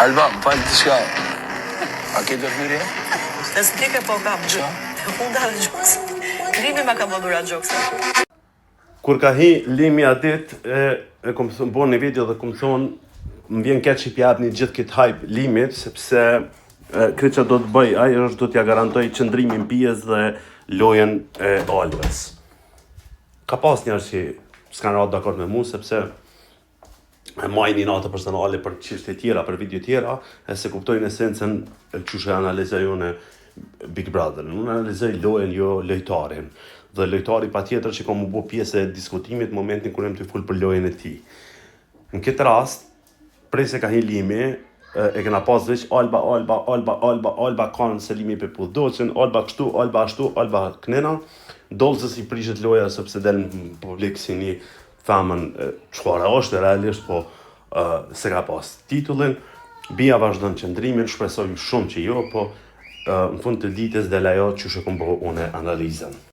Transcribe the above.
Alba, më falë të shka. A ke të fyrje? Dhe së tike po kam. Unë dalë gjokës. Limi ma ka bëdura gjokës. Kur ka hi Limi atit, e kom bo një video dhe kom thonë, më vjen keq që pjap një gjithë këtë hype Limit, sepse këtë që do të bëj, ajo është do t'ja garantoj qëndrimin pjesë dhe lojen e Albës. Ka pas njerë që s'kanë ratë dakord me mu, sepse majnë një natë personale për çështje tjera, për video tjera, e se kuptojnë esencën çush e analizoj unë Big Brother. Unë analizoj lojen, jo lojtarin. Dhe lojtari patjetër që ka mu bo pjesë e diskutimit në momentin kur jem të fol për lojën e tij. Në këtë rast, prej se ka hi Limi, e kena pas veç Alba kanë se Limi pe pudoqen, Alba kështu, Alba ashtu, Alba knena, dolë se si prishet loja sepse del në publik si një femën çfarë është realisht, po se ka pas titullin. Bia vazhdon qëndrimin, shpresoj shumë që jo, po në fund të ditës del ajo që kom bo une analizën.